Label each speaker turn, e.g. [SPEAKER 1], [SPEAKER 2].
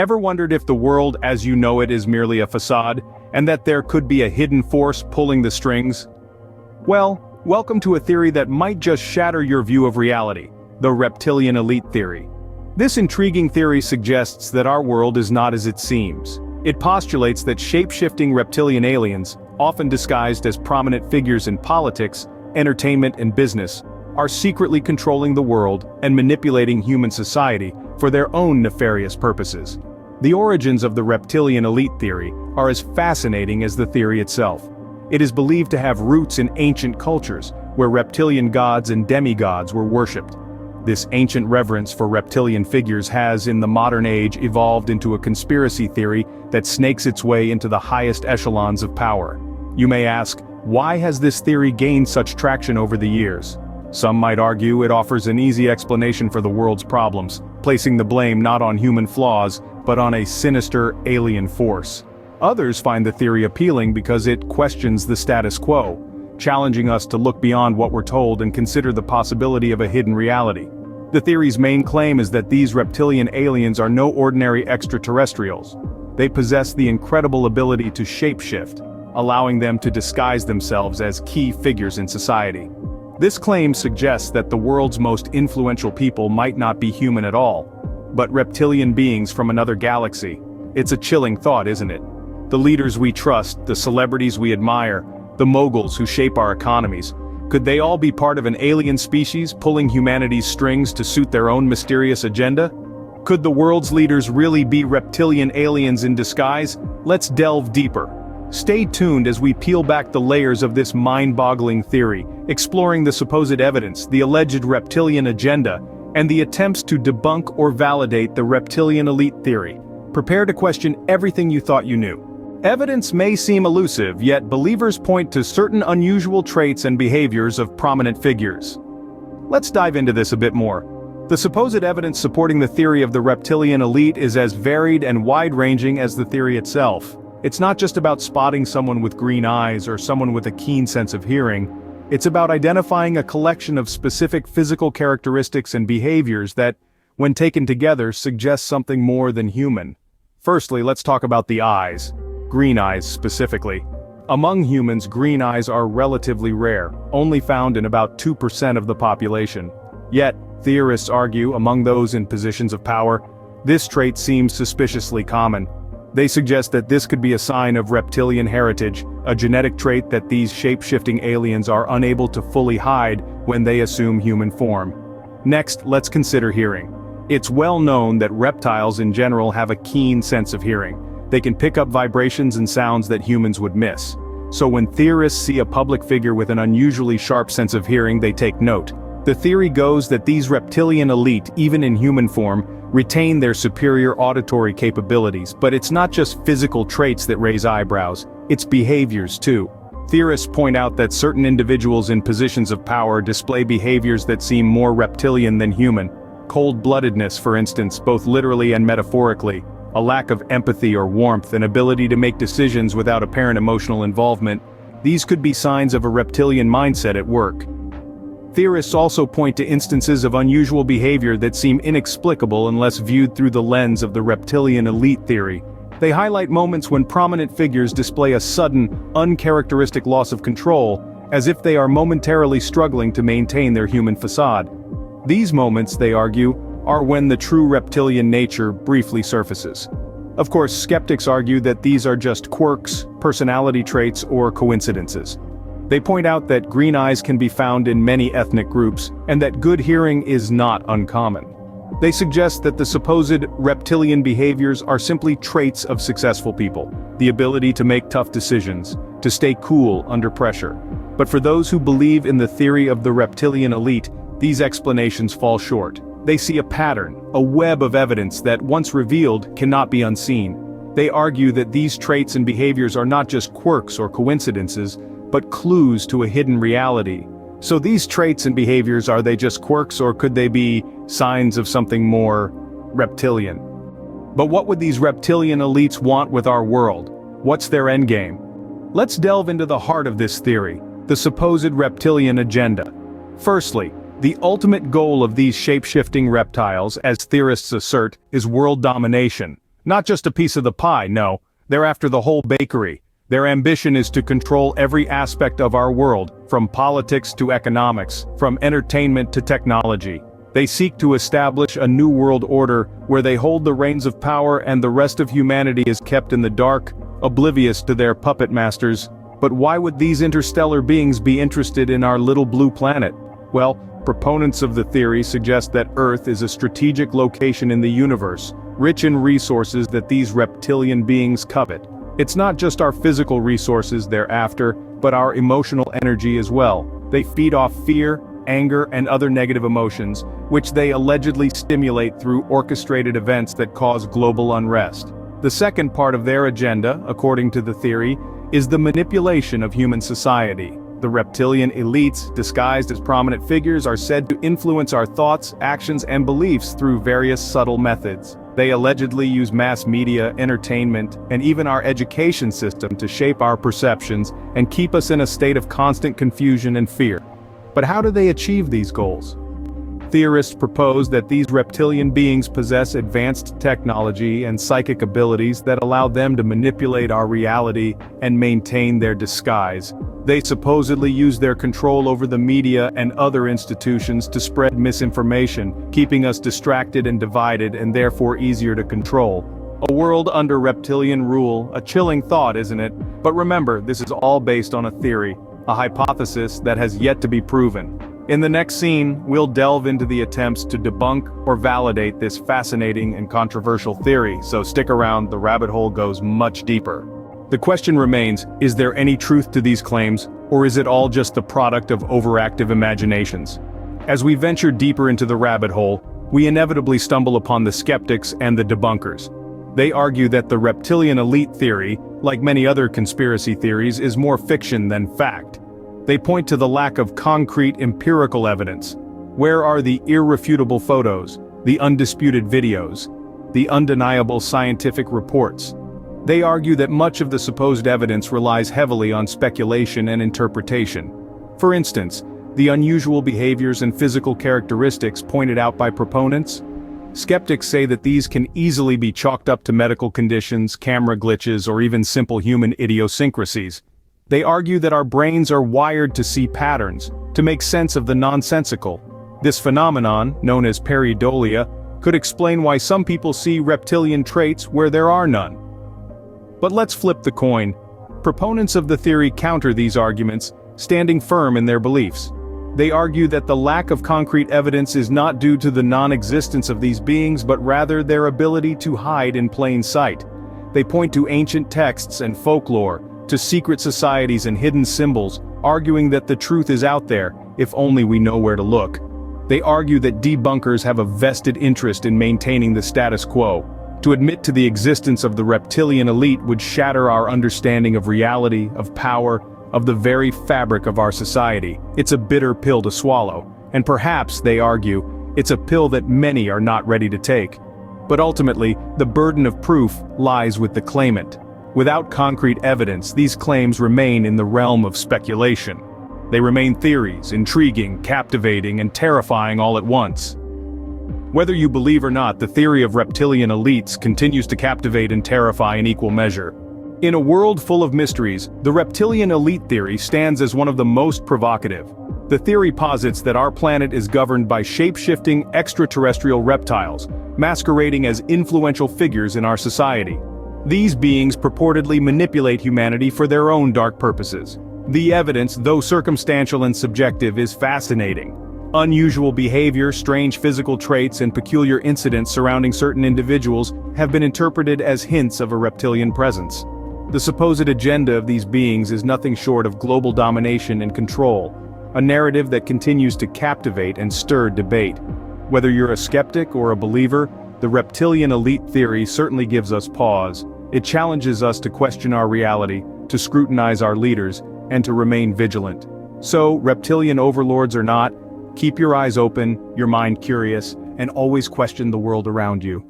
[SPEAKER 1] Ever wondered if the world as you know it is merely a facade, and that there could be a hidden force pulling the strings? Well, welcome to a theory that might just shatter your view of reality, the reptilian elite theory. This intriguing theory suggests that our world is not as it seems. It postulates that shape-shifting reptilian aliens, often disguised as prominent figures in politics, entertainment and business, are secretly controlling the world and manipulating human society for their own nefarious purposes. The origins of the reptilian elite theory are as fascinating as the theory itself. It is believed to have roots in ancient cultures, where reptilian gods and demigods were worshipped. This ancient reverence for reptilian figures has, in the modern age, evolved into a conspiracy theory that snakes its way into the highest echelons of power. You may ask, why has this theory gained such traction over the years? Some might argue it offers an easy explanation for the world's problems, placing the blame not on human flaws, but on a sinister alien force. Others find the theory appealing because it questions the status quo, challenging us to look beyond what we're told and consider the possibility of a hidden reality. The theory's main claim is that these reptilian aliens are no ordinary extraterrestrials. They possess the incredible ability to shapeshift, allowing them to disguise themselves as key figures in society. This claim suggests that the world's most influential people might not be human at all, but reptilian beings from another galaxy. It's a chilling thought, isn't it? The leaders we trust, the celebrities we admire, the moguls who shape our economies, could they all be part of an alien species pulling humanity's strings to suit their own mysterious agenda? Could the world's leaders really be reptilian aliens in disguise? Let's delve deeper. Stay tuned as we peel back the layers of this mind-boggling theory, exploring the supposed evidence, the alleged reptilian agenda, and the attempts to debunk or validate the reptilian elite theory. Prepare to question everything you thought you knew. Evidence may seem elusive, yet believers point to certain unusual traits and behaviors of prominent figures. Let's dive into this a bit more. The supposed evidence supporting the theory of the reptilian elite is as varied and wide-ranging as the theory itself. It's not just about spotting someone with green eyes or someone with a keen sense of hearing. It's about identifying a collection of specific physical characteristics and behaviors that, when taken together, suggest something more than human. Firstly, let's talk about the eyes. Green eyes specifically. Among humans, green eyes are relatively rare, only found in about 2% of the population. Yet, theorists argue, among those in positions of power, this trait seems suspiciously common. They suggest that this could be a sign of reptilian heritage, a genetic trait that these shape-shifting aliens are unable to fully hide when they assume human form. Next, let's consider hearing. It's well known that reptiles in general have a keen sense of hearing. They can pick up vibrations and sounds that humans would miss. So when theorists see a public figure with an unusually sharp sense of hearing, they take note. The theory goes that these reptilian elite, even in human form, retain their superior auditory capabilities, but it's not just physical traits that raise eyebrows, it's behaviors too. Theorists point out that certain individuals in positions of power display behaviors that seem more reptilian than human. Cold-bloodedness, for instance, both literally and metaphorically, a lack of empathy or warmth, an ability to make decisions without apparent emotional involvement. These could be signs of a reptilian mindset at work. Theorists also point to instances of unusual behavior that seem inexplicable unless viewed through the lens of the reptilian elite theory. They highlight moments when prominent figures display a sudden, uncharacteristic loss of control, as if they are momentarily struggling to maintain their human facade. These moments, they argue, are when the true reptilian nature briefly surfaces. Of course, skeptics argue that these are just quirks, personality traits, or coincidences. They point out that green eyes can be found in many ethnic groups, and that good hearing is not uncommon. They suggest that the supposed reptilian behaviors are simply traits of successful people, the ability to make tough decisions, to stay cool under pressure. But for those who believe in the theory of the reptilian elite, these explanations fall short. They see a pattern, a web of evidence that, once revealed, cannot be unseen. They argue that these traits and behaviors are not just quirks or coincidences, but clues to a hidden reality. So these traits and behaviors, are they just quirks, or could they be signs of something more reptilian? But what would these reptilian elites want with our world? What's their endgame? Let's delve into the heart of this theory, the supposed reptilian agenda. Firstly, the ultimate goal of these shape-shifting reptiles, as theorists assert, is world domination. Not just a piece of the pie, no, they're after the whole bakery. Their ambition is to control every aspect of our world, from politics to economics, from entertainment to technology. They seek to establish a new world order where they hold the reins of power and the rest of humanity is kept in the dark, oblivious to their puppet masters. But why would these interstellar beings be interested in our little blue planet? Well, proponents of the theory suggest that Earth is a strategic location in the universe, rich in resources that these reptilian beings covet. It's not just our physical resources they're after, but our emotional energy as well. They feed off fear, anger, and other negative emotions, which they allegedly stimulate through orchestrated events that cause global unrest. The second part of their agenda, according to the theory, is the manipulation of human society. The reptilian elites, disguised as prominent figures, are said to influence our thoughts, actions, and beliefs through various subtle methods. They allegedly use mass media, entertainment, and even our education system to shape our perceptions and keep us in a state of constant confusion and fear. But how do they achieve these goals? Theorists propose that these reptilian beings possess advanced technology and psychic abilities that allow them to manipulate our reality and maintain their disguise. They supposedly use their control over the media and other institutions to spread misinformation, keeping us distracted and divided and therefore easier to control. A world under reptilian rule, a chilling thought, isn't it? But remember, this is all based on a theory, a hypothesis that has yet to be proven. In the next scene, we'll delve into the attempts to debunk or validate this fascinating and controversial theory, so stick around, the rabbit hole goes much deeper. The question remains, is there any truth to these claims, or is it all just the product of overactive imaginations? As we venture deeper into the rabbit hole, we inevitably stumble upon the skeptics and the debunkers. They argue that the reptilian elite theory, like many other conspiracy theories, is more fiction than fact. They point to the lack of concrete empirical evidence. Where are the irrefutable photos, the undisputed videos, the undeniable scientific reports? They argue that much of the supposed evidence relies heavily on speculation and interpretation. For instance, the unusual behaviors and physical characteristics pointed out by proponents? Skeptics say that these can easily be chalked up to medical conditions, camera glitches, or even simple human idiosyncrasies. They argue that our brains are wired to see patterns, to make sense of the nonsensical. This phenomenon, known as pareidolia, could explain why some people see reptilian traits where there are none. But let's flip the coin. Proponents of the theory counter these arguments, standing firm in their beliefs. They argue that the lack of concrete evidence is not due to the non-existence of these beings but rather their ability to hide in plain sight. They point to ancient texts and folklore, to secret societies and hidden symbols, arguing that the truth is out there, if only we know where to look. They argue that debunkers have a vested interest in maintaining the status quo. To admit to the existence of the reptilian elite would shatter our understanding of reality, of power, of the very fabric of our society. It's a bitter pill to swallow, and perhaps, they argue, it's a pill that many are not ready to take. But ultimately, the burden of proof lies with the claimant. Without concrete evidence, these claims remain in the realm of speculation. They remain theories, intriguing, captivating, and terrifying all at once. Whether you believe or not, the theory of reptilian elites continues to captivate and terrify in equal measure. In a world full of mysteries, the reptilian elite theory stands as one of the most provocative. The theory posits that our planet is governed by shape-shifting extraterrestrial reptiles, masquerading as influential figures in our society. These beings purportedly manipulate humanity for their own dark purposes. The evidence, though circumstantial and subjective, is fascinating. Unusual behavior, strange physical traits, and peculiar incidents surrounding certain individuals have been interpreted as hints of a reptilian presence. The supposed agenda of these beings is nothing short of global domination and control, a narrative that continues to captivate and stir debate. Whether you're a skeptic or a believer, the reptilian elite theory certainly gives us pause. It challenges us to question our reality, to scrutinize our leaders, and to remain vigilant. So, reptilian overlords or not, keep your eyes open, your mind curious, and always question the world around you.